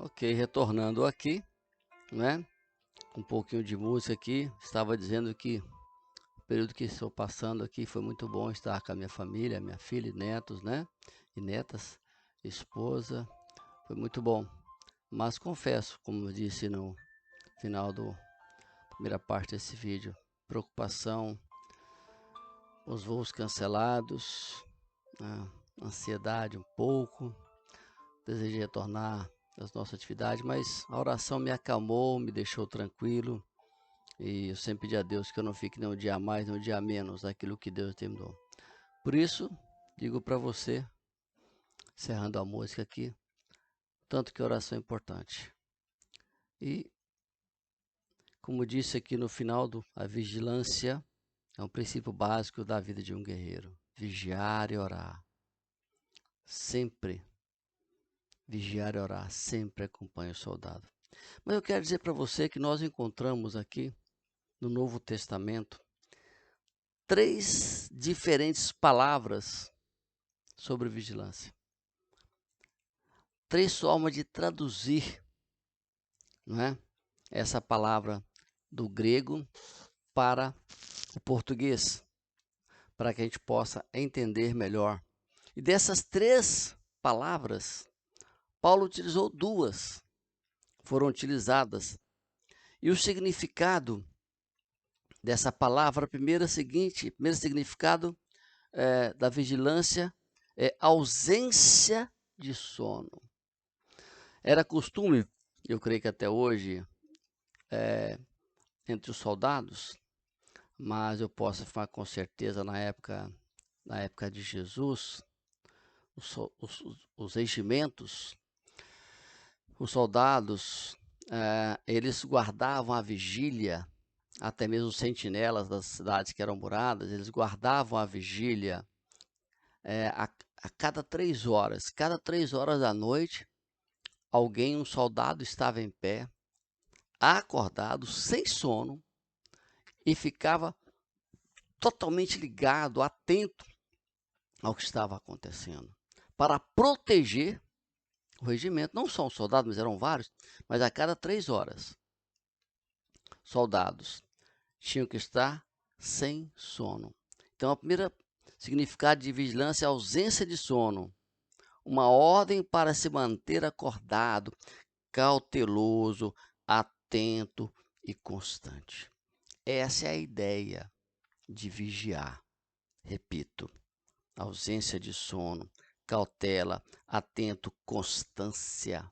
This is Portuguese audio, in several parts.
Ok, retornando aqui, né? Um pouquinho de música aqui. Estava dizendo que o período que estou passando aqui foi muito bom estar com a minha família, minha filha e netos, né? E netas, esposa. Foi muito bom. Mas confesso, como eu disse no final da primeira parte desse vídeo, preocupação, os voos cancelados, né? Ansiedade um pouco, desejei retornar às nossas atividades, mas a oração me acalmou, me deixou tranquilo. E eu sempre pedi a Deus que eu não fique nem um dia a mais, nem um dia a menos daquilo que Deus terminou. Por isso, digo para você, encerrando a música aqui, tanto que a oração é importante. E, como disse aqui no final, a vigilância é um princípio básico da vida de um guerreiro. Vigiar e orar. Sempre, vigiar e orar, sempre acompanha o soldado. Mas eu quero dizer para você que nós encontramos aqui, no Novo Testamento, três diferentes palavras sobre vigilância. Três formas de traduzir, não é? Essa palavra do grego para o português, para que a gente possa entender melhor. E dessas três palavras, Paulo utilizou duas, foram utilizadas. E o significado dessa palavra, primeiro significado da vigilância é ausência de sono. Era costume, eu creio que até hoje, entre os soldados, mas eu posso afirmar com certeza na época de Jesus, os regimentos, os soldados, eles guardavam a vigília, até mesmo os sentinelas das cidades que eram muradas, eles guardavam a vigília a cada 3 horas. Cada 3 horas da noite, um soldado estava em pé, acordado, sem sono, e ficava totalmente ligado, atento ao que estava acontecendo, para proteger o regimento. Não só um soldado, mas eram vários, mas a cada 3 horas, soldados tinham que estar sem sono. Então, o primeiro significado de vigilância é a ausência de sono, uma ordem para se manter acordado, cauteloso, atento e constante. Essa é a ideia de vigiar. Repito, ausência de sono, cautela, atento, constância.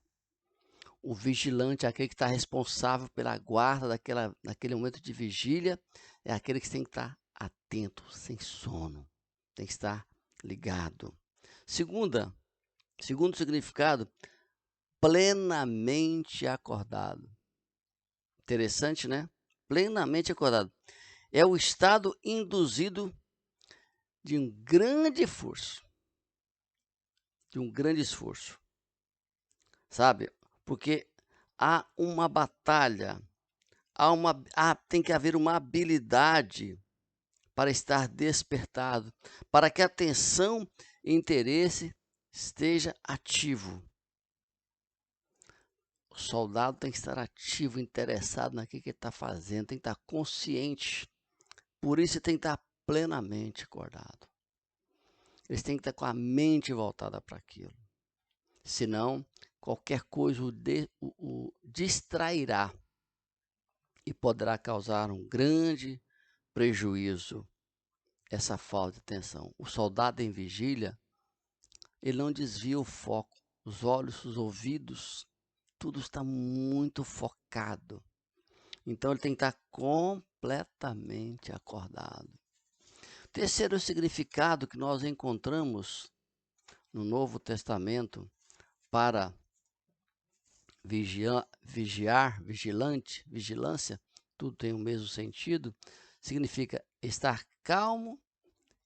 O vigilante é aquele que está responsável pela guarda naquele momento de vigília, é aquele que tem que estar atento, sem sono, tem que estar ligado. Segundo significado, plenamente acordado. Interessante, né? Plenamente acordado. É o estado induzido de um grande esforço. Sabe? Porque há uma batalha, tem que haver uma habilidade para estar despertado, para que a atenção e interesse esteja ativo. O soldado tem que estar ativo, interessado naquilo que ele está fazendo, tem que estar consciente. Por isso tem que estar plenamente acordado. Eles têm que estar com a mente voltada para aquilo. Senão, qualquer coisa o distrairá e poderá causar um grande prejuízo, essa falta de atenção. O soldado em vigília, ele não desvia o foco, os olhos, os ouvidos, tudo está muito focado. Então ele tem que estar completamente acordado. Terceiro significado que nós encontramos no Novo Testamento para vigilância, tudo tem o mesmo sentido, significa estar calmo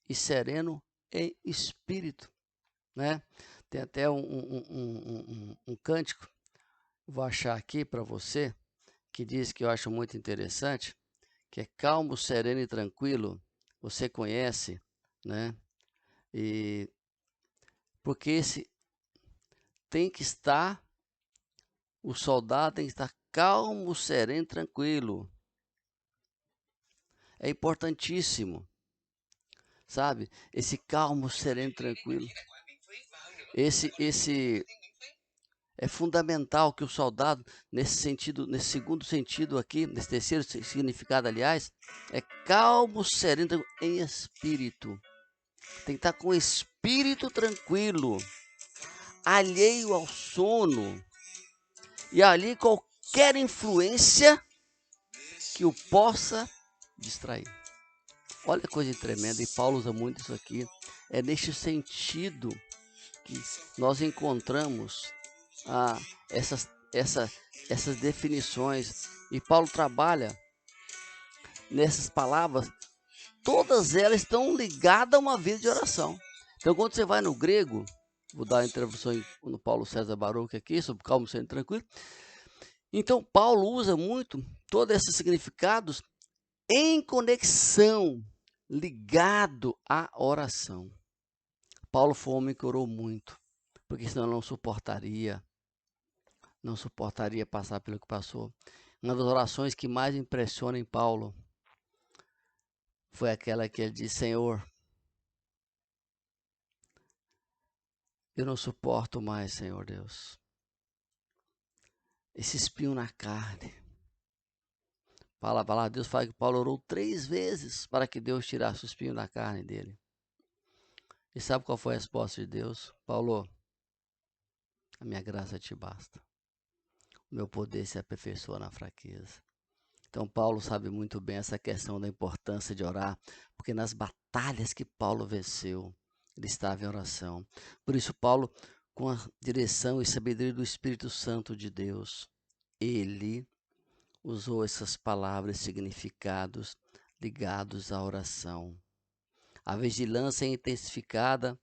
e sereno em espírito, né? Tem até um cântico, vou achar aqui para você, que diz que eu acho muito interessante, que é calmo, sereno e tranquilo, você conhece, né? E porque esse tem que estar O soldado tem que estar calmo, sereno, tranquilo. É importantíssimo, sabe? Esse calmo, sereno, tranquilo. Esse é fundamental que o soldado, nesse sentido, nesse segundo sentido aqui, nesse terceiro significado, aliás, é calmo, sereno, em espírito. Tem que estar com o espírito tranquilo, alheio ao sono e ali qualquer influência que o possa distrair. Olha que coisa tremenda, e Paulo usa muito isso aqui. É neste sentido que nós encontramos essas definições. E Paulo trabalha nessas palavras, todas elas estão ligadas a uma vida de oração. Então, quando você vai no grego, vou dar a introdução no Paulo César Baruch aqui, sobre calmo, sendo tranquilo. Então, Paulo usa muito todos esses significados em conexão, ligado à oração. Paulo foi um homem que orou muito, porque senão não suportaria passar pelo que passou. Uma das orações que mais impressiona em Paulo foi aquela que ele disse: Senhor, eu não suporto mais, Senhor Deus, esse espinho na carne. A palavra de Deus fala que Paulo orou 3 vezes para que Deus tirasse o espinho da carne dele. E sabe qual foi a resposta de Deus? Paulo, a minha graça te basta. O meu poder se aperfeiçoa na fraqueza. Então, Paulo sabe muito bem essa questão da importância de orar, porque nas batalhas que Paulo venceu, ele estava em oração. Por isso, Paulo, com a direção e sabedoria do Espírito Santo de Deus, ele usou essas palavras, significados ligados à oração. A vigilância intensificada,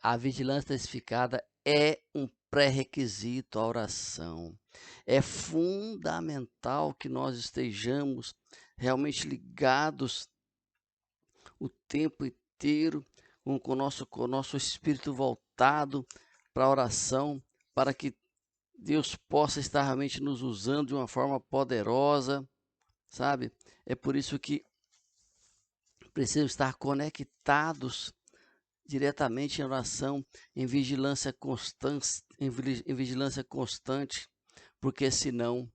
a vigilância intensificada é um pré-requisito à oração. É fundamental que nós estejamos realmente ligados o tempo inteiro, com o nosso espírito voltado para a oração, para que Deus possa estar realmente nos usando de uma forma poderosa, sabe? É por isso que precisamos estar conectados diretamente em oração, em vigilância constante, em vigilância constante, porque senão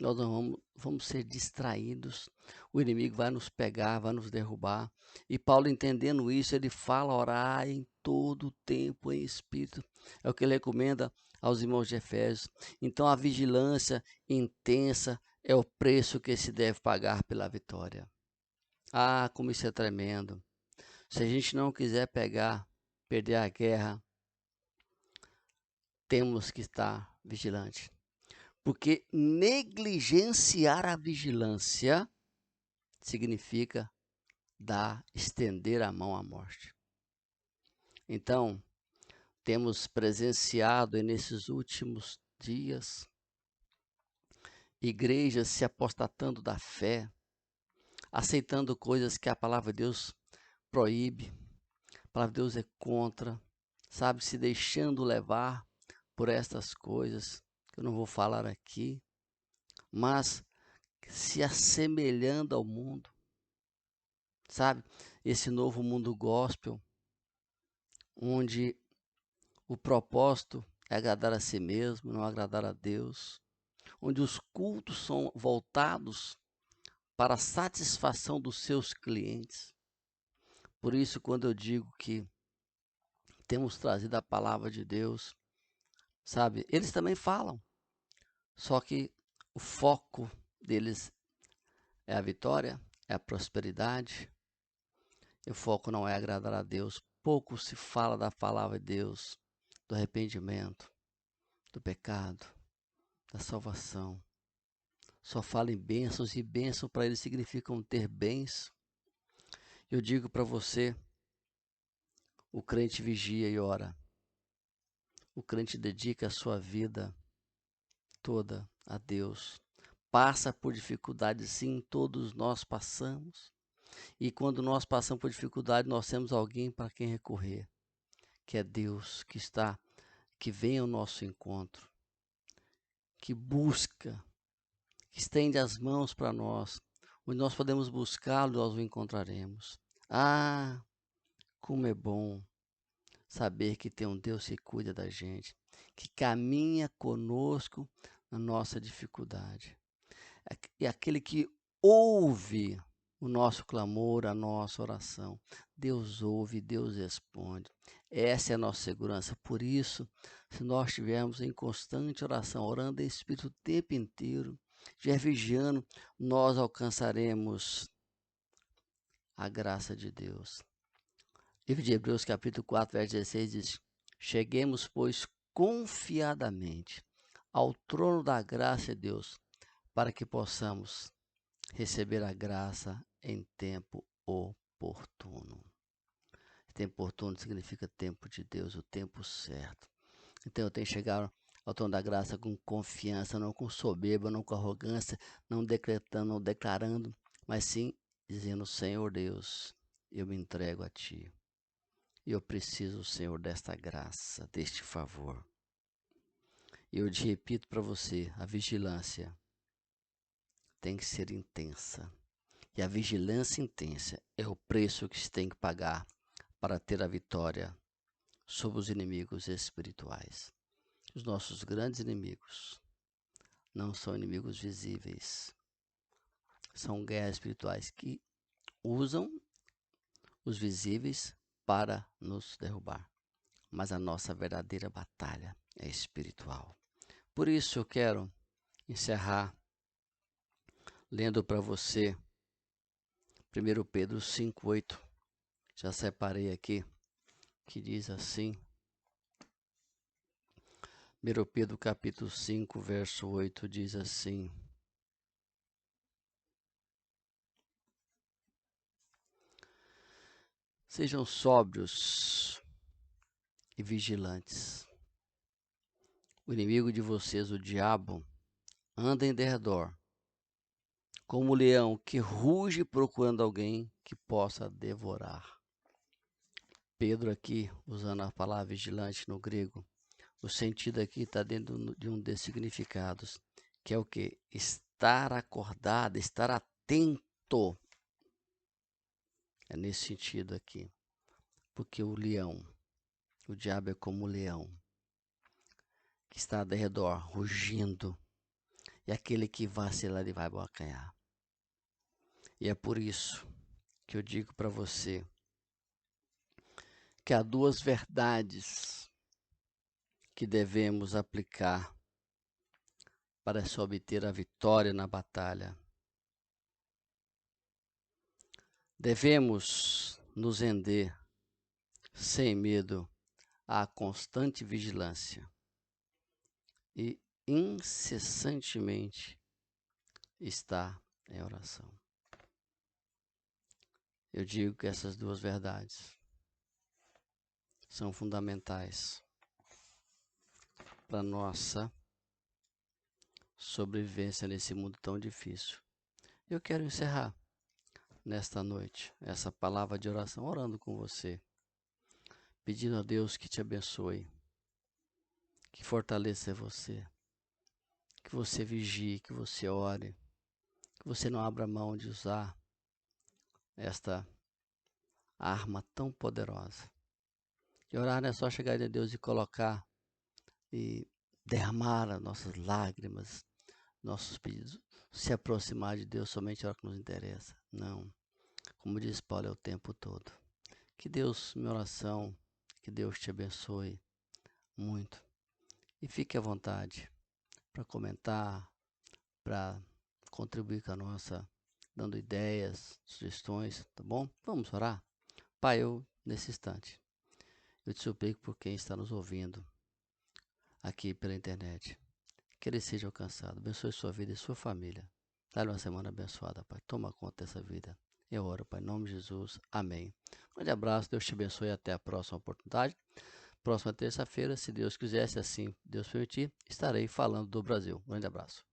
nós não vamos ser distraídos, o inimigo vai nos pegar, vai nos derrubar. E Paulo, entendendo isso, ele fala orar em todo o tempo em espírito. É o que ele recomenda aos irmãos de Efésios. Então a vigilância intensa é o preço que se deve pagar pela vitória. Ah, como isso é tremendo. Se a gente não quiser perder a guerra, temos que estar vigilantes. Porque negligenciar a vigilância significa estender a mão à morte. Então, temos presenciado nesses últimos dias igrejas se apostatando da fé, aceitando coisas que a palavra de Deus proíbe, a palavra de Deus é contra, sabe, se deixando levar por estas coisas, que eu não vou falar aqui, mas se assemelhando ao mundo, sabe? Esse novo mundo gospel, onde o propósito é agradar a si mesmo, não agradar a Deus, onde os cultos são voltados para a satisfação dos seus clientes. Por isso, quando eu digo que temos trazido a palavra de Deus, sabe? Eles também falam, só que o foco deles é a vitória, é a prosperidade. E o foco não é agradar a Deus. Pouco se fala da palavra de Deus, do arrependimento, do pecado, da salvação. Só fala em bênçãos, e bênção para eles significam ter bens. Eu digo para você, o crente vigia e ora. O crente dedica a sua vida toda a Deus. Passa por dificuldades, sim, todos nós passamos. E quando nós passamos por dificuldade, nós temos alguém para quem recorrer, que é Deus, que vem ao nosso encontro. que busca, que estende as mãos para nós, onde nós podemos buscá-lo, nós o encontraremos. Ah, como é bom saber que tem um Deus que cuida da gente, que caminha conosco na nossa dificuldade. E aquele que ouve o nosso clamor, a nossa oração. Deus ouve, Deus responde. Essa é a nossa segurança. Por isso, se nós estivermos em constante oração, orando em espírito o tempo inteiro, já vigiando, nós alcançaremos a graça de Deus. Livro de Hebreus, capítulo 4, verso 16 diz: cheguemos, pois, confiadamente ao trono da graça de Deus, para que possamos receber a graça em tempo oportuno. Tempo oportuno significa tempo de Deus, o tempo certo. Então eu tenho que chegar ao trono da graça com confiança, não com soberba, não com arrogância, não decretando, não declarando, mas sim dizendo: Senhor Deus, eu me entrego a Ti. Eu preciso, Senhor, desta graça, deste favor. E eu te repito para você, a vigilância tem que ser intensa. E a vigilância intensa é o preço que se tem que pagar para ter a vitória sobre os inimigos espirituais. Os nossos grandes inimigos não são inimigos visíveis. São guerras espirituais que usam os visíveis para nos derrubar. Mas a nossa verdadeira batalha é espiritual. Por isso eu quero encerrar lendo para você 1 Pedro 5,8. Já separei aqui, que diz assim. 1 Pedro capítulo 5, verso 8 diz assim: sejam sóbrios e vigilantes. O inimigo de vocês, o diabo, anda em derredor, como um leão que ruge procurando alguém que possa devorar. Pedro aqui, usando a palavra vigilante no grego, o sentido aqui está dentro de um desses significados, que é o quê? Estar acordado, estar atento. É nesse sentido aqui. Porque o leão, o diabo é como o leão, que está ao redor, rugindo, e aquele que vacilar ele vai abocanhar. E é por isso que eu digo para você que há duas verdades que devemos aplicar para se obter a vitória na batalha. Devemos nos render sem medo à constante vigilância e incessantemente estar em oração. Eu digo que essas duas verdades são fundamentais para a nossa sobrevivência nesse mundo tão difícil. Eu quero encerrar nesta noite essa palavra de oração, orando com você, pedindo a Deus que te abençoe, que fortaleça você, que você vigie, que você ore, que você não abra mão de usar esta arma tão poderosa. E orar não é só chegar a Deus e colocar e derramar as nossas lágrimas, nossos pedidos, se aproximar de Deus somente a hora que nos interessa. Não. Como diz Paulo, é o tempo todo. Que Deus, minha oração, que Deus te abençoe muito. E fique à vontade para comentar, para contribuir com a nossa, dando ideias, sugestões, tá bom? Vamos orar? Pai, nesse instante, eu te suplico por quem está nos ouvindo aqui pela internet, que ele seja alcançado. Abençoe sua vida e sua família. Dá-lhe uma semana abençoada, Pai. Toma conta dessa vida. Eu oro, Pai, em nome de Jesus. Amém. Um grande abraço, Deus te abençoe e até a próxima oportunidade. Próxima terça-feira, se Deus quiser, se assim Deus permitir, estarei falando do Brasil. Um grande abraço.